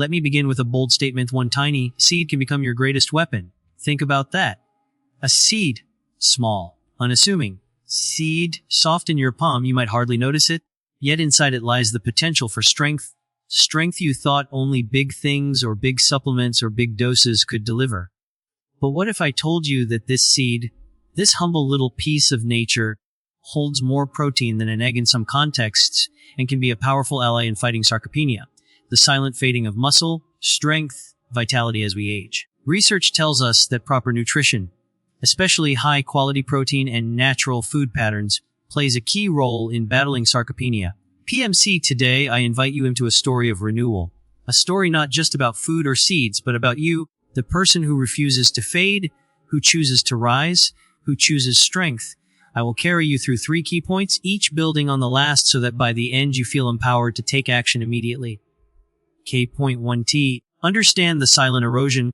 Let me begin with a bold statement. One tiny seed can become your greatest weapon. Think about that. A seed. Small. Unassuming. Seed. Soft in your palm, you might hardly notice it. Yet inside it lies the potential for strength. Strength you thought only big things or big supplements or big doses could deliver. But what if I told you that this seed, this humble little piece of nature, holds more protein than an egg in some contexts and can be a powerful ally in fighting sarcopenia, the silent fading of muscle, strength, vitality as we age? Research tells us that proper nutrition, especially high-quality protein and natural food patterns, plays a key role in battling sarcopenia. PMC, today I invite you into a story of renewal. A story not just about food or seeds, but about you, the person who refuses to fade, who chooses to rise, who chooses strength. I will carry you through 3 key points, each building on the last so that by the end you feel empowered to take action immediately. Point 1T. Understand the silent erosion.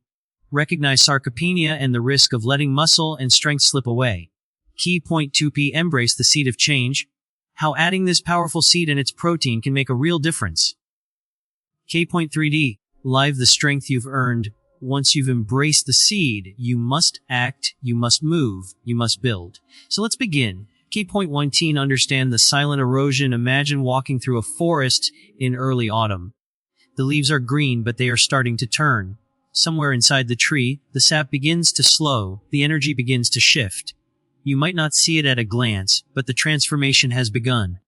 Recognize sarcopenia and the risk of letting muscle and strength slip away. Key point 2P. Embrace the seed of change. How adding this powerful seed and its protein can make a real difference. Point 3D. Live the strength you've earned. Once you've embraced the seed, you must act, you must move, you must build. So let's begin. Point 1T. Understand the silent erosion. Imagine walking through a forest in early autumn. The leaves are green, but they are starting to turn. Somewhere inside the tree, the sap begins to slow, the energy begins to shift. You might not see it at a glance, but the transformation has begun.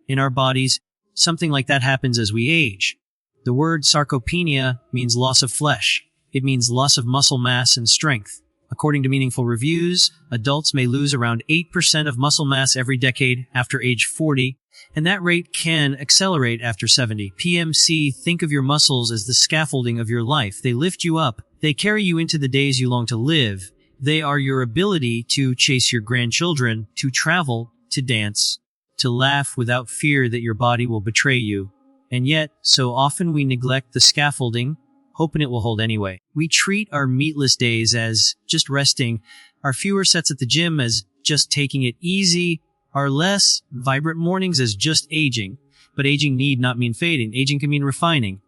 In our bodies, something like that happens as we age. The word sarcopenia means loss of flesh. It means loss of muscle mass and strength. According to meaningful reviews, adults may lose around 8% of muscle mass every decade after age 40, and that rate can accelerate after 70. PMC, think of your muscles as the scaffolding of your life. They lift you up. They carry you into the days you long to live. They are your ability to chase your grandchildren, to travel, to dance, to laugh without fear that your body will betray you. And yet, so often we neglect the scaffolding, hoping it will hold anyway. We treat our meatless days as just resting, our fewer sets at the gym as just taking it easy, our less vibrant mornings as just aging. But aging need not mean fading. Aging can mean refining.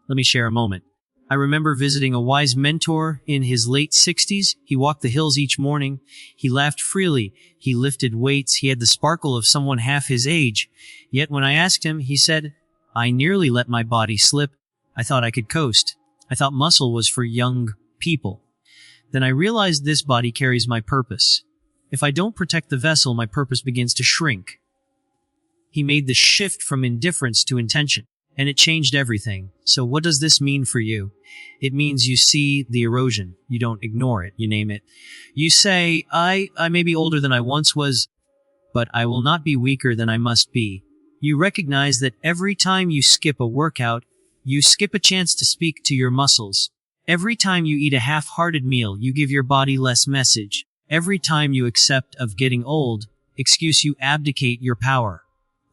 Let me share a moment. I remember visiting a wise mentor in his late 60s. He walked the hills each morning. He laughed freely. He lifted weights. He had the sparkle of someone half his age. Yet when I asked him, he said, "I nearly let my body slip. I thought I could coast. I thought muscle was for young people." Then I realized this body carries my purpose. If I don't protect the vessel, my purpose begins to shrink. He made the shift from indifference to intention, and it changed everything. So what does this mean for you? It means you see the erosion. You don't ignore it. You name it. You say, I may be older than I once was, but I will not be weaker than I must be. You recognize that every time you skip a workout, you skip a chance to speak to your muscles. Every time you eat a half-hearted meal, you give your body less message. Every time you accept of getting old, you abdicate your power.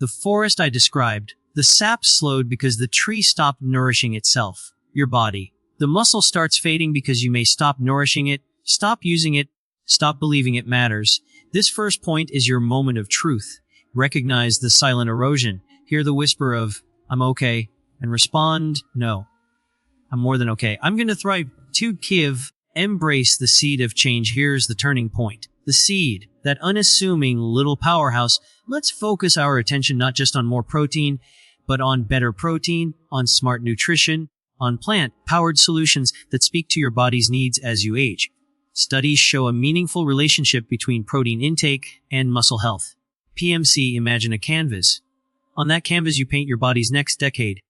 The forest I described, the sap slowed because the tree stopped nourishing itself, your body. The muscle starts fading because you may stop nourishing it, stop using it, stop believing it matters. This first point is your moment of truth. Recognize the silent erosion. Hear the whisper of, "I'm okay," and respond, "No, I'm more than okay. I'm going to thrive." To give, embrace the seed of change. Here's the turning point. The seed, that unassuming little powerhouse. Let's focus our attention not just on more protein, but on better protein, on smart nutrition, on plant-powered solutions that speak to your body's needs as you age. Studies show a meaningful relationship between protein intake and muscle health. PMC, imagine a canvas. On that canvas you paint your body's next decade.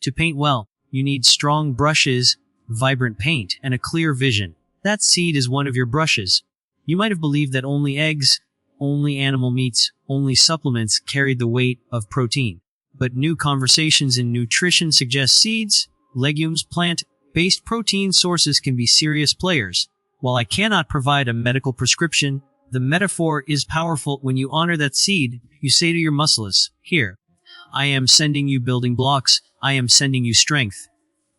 To paint well, you need strong brushes, vibrant paint, and a clear vision. That seed is one of your brushes. You might have believed that only eggs, only animal meats, only supplements carried the weight of protein. But new conversations in nutrition suggest seeds, legumes, plant-based protein sources can be serious players. While I cannot provide a medical prescription, the metaphor is powerful. When you honor that seed, you say to your muscles, "Here, I am sending you building blocks. I am sending you strength.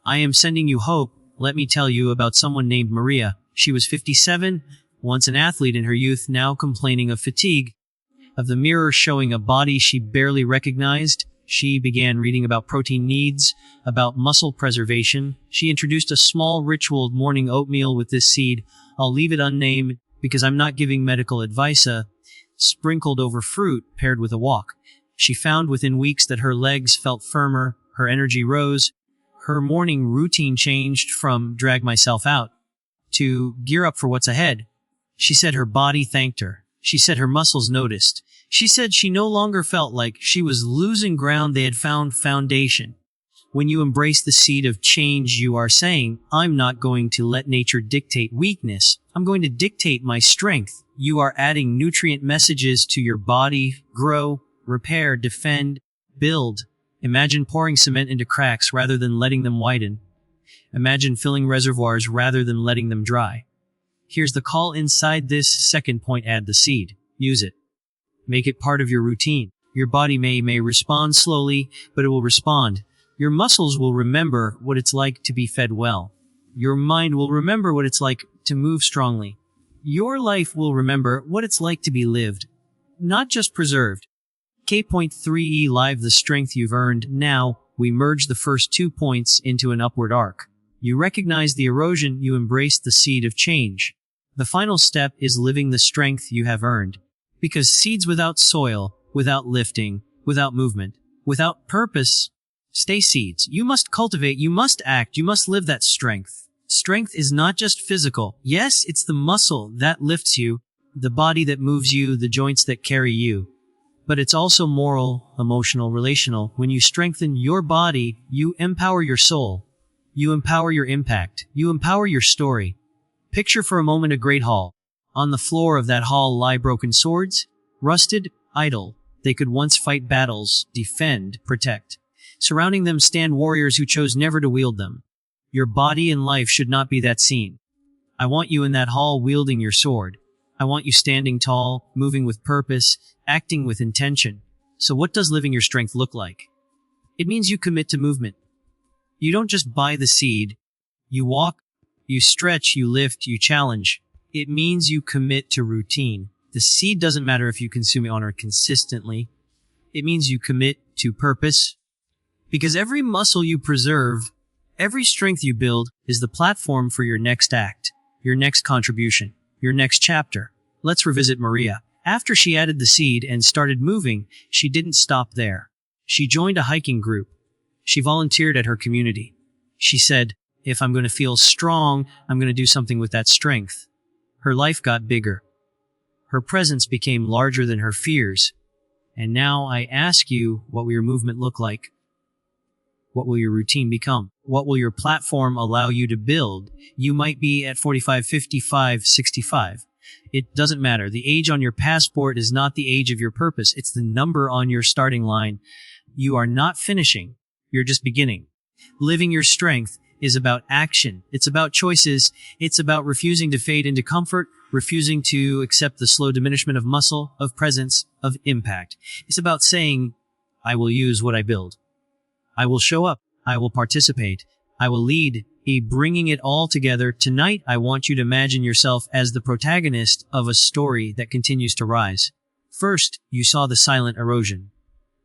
I am sending you hope." Let me tell you about someone named Maria. She was 57, once an athlete in her youth, now complaining of fatigue, of the mirror showing a body she barely recognized. She began reading about protein needs, about muscle preservation. She introduced a small ritual morning oatmeal with this seed. I'll leave it unnamed because I'm not giving medical advice. Sprinkled over fruit paired with a walk. She found within weeks that her legs felt firmer, her energy rose, her morning routine changed from drag myself out to gear up for what's ahead. She said her body thanked her. She said her muscles noticed. She said she no longer felt like she was losing ground. They had found foundation. When you embrace the seed of change, you are saying, I'm not going to let nature dictate weakness. I'm going to dictate my strength. You are adding nutrient messages to your body. Grow, repair, defend, build. Imagine pouring cement into cracks rather than letting them widen. Imagine filling reservoirs rather than letting them dry. Here's the call inside this second point: add the seed. Use it. Make it part of your routine. Your body may respond slowly, but it will respond. Your muscles will remember what it's like to be fed well. Your mind will remember what it's like to move strongly. Your life will remember what it's like to be lived, not just preserved. K.3e Live the strength you've earned. Now, we merge the first 2 points into an upward arc. You recognize the erosion, you embrace the seed of change. The final step is living the strength you have earned. Because seeds without soil, without lifting, without movement, without purpose, stay seeds. You must cultivate, you must act, you must live that strength. Strength is not just physical. Yes, it's the muscle that lifts you, the body that moves you, the joints that carry you. But it's also moral, emotional, relational. When you strengthen your body, you empower your soul. You empower your impact. You empower your story. Picture for a moment a great hall. On the floor of that hall lie broken swords, rusted, idle. They could once fight battles, defend, protect. Surrounding them stand warriors who chose never to wield them. Your body and life should not be that scene. I want you in that hall wielding your sword. I want you standing tall, moving with purpose, acting with intention. So what does living your strength look like? It means you commit to movement. You don't just buy the seed. You walk, you stretch, you lift, you challenge. It means you commit to routine. The seed doesn't matter if you consume it on or consistently. It means you commit to purpose. Because every muscle you preserve, every strength you build is the platform for your next act, your next contribution, your next chapter. Let's revisit Maria. After she added the seed and started moving, she didn't stop there. She joined a hiking group. She volunteered at her community. She said, if I'm going to feel strong, I'm going to do something with that strength. Her life got bigger. Her presence became larger than her fears. And now I ask you, what will your movement look like? What will your routine become? What will your platform allow you to build? You might be at 45, 55, 65. It doesn't matter. The age on your passport is not the age of your purpose. It's the number on your starting line. You are not finishing. You're just beginning. Living your strength is about action. It's about choices. It's about refusing to fade into comfort, refusing to accept the slow diminishment of muscle, of presence, of impact. It's about saying, I will use what I build. I will show up. I will participate. I will lead. Bringing it all together. Tonight, I want you to imagine yourself as the protagonist of a story that continues to rise. First, you saw the silent erosion.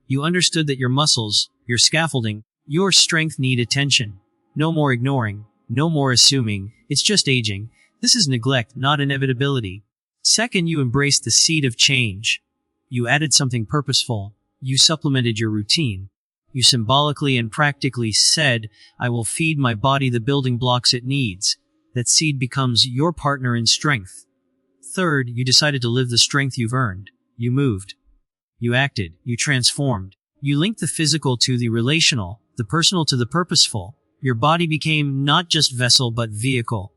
You understood that your muscles, your scaffolding, your strength need attention. No more ignoring. No more assuming. It's just aging. This is neglect, not inevitability. Second, you embraced the seed of change. You added something purposeful. You supplemented your routine. You symbolically and practically said, I will feed my body the building blocks it needs. That seed becomes your partner in strength. Third, you decided to live the strength you've earned. You moved. You acted. You transformed. You linked the physical to the relational, the personal to the purposeful. Your body became not just vessel but vehicle.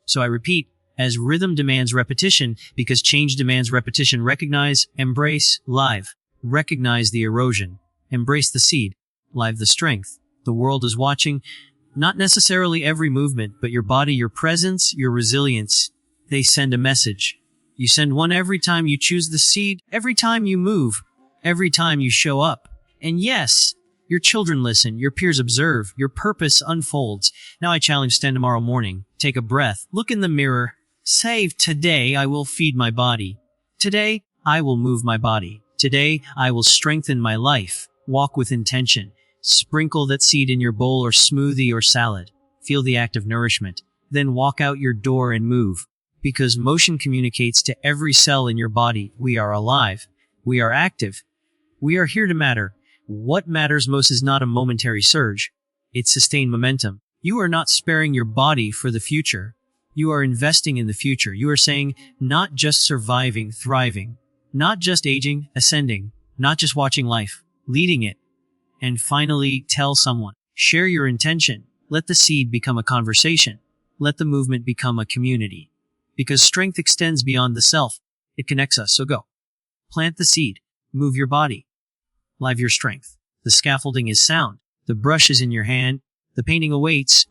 So I repeat, as rhythm demands repetition, because change demands repetition, recognize, embrace, live. Recognize the erosion. Embrace the seed. Live the strength. The world is watching. Not necessarily every movement, but your body, your presence, your resilience. They send a message. You send one every time you choose the seed, every time you move, every time you show up. And yes, your children listen, your peers observe, your purpose unfolds. Now I challenge, stand tomorrow morning, take a breath, look in the mirror, say, today I will feed my body. Today I will move my body. Today I will strengthen my life. Walk with intention. Sprinkle that seed in your bowl or smoothie or salad. Feel the act of nourishment. Then walk out your door and move. Because motion communicates to every cell in your body, we are alive. We are active. We are here to matter. What matters most is not a momentary surge. It's sustained momentum. You are not sparing your body for the future. You are investing in the future. You are saying, not just surviving, thriving. Not just aging, ascending. Not just watching life, leading it. And finally, tell someone. Share your intention. Let the seed become a conversation. Let the movement become a community. Because strength extends beyond the self. It connects us, so go. Plant the seed. Move your body. Live your strength. The scaffolding is sound. The brush is in your hand. The painting awaits.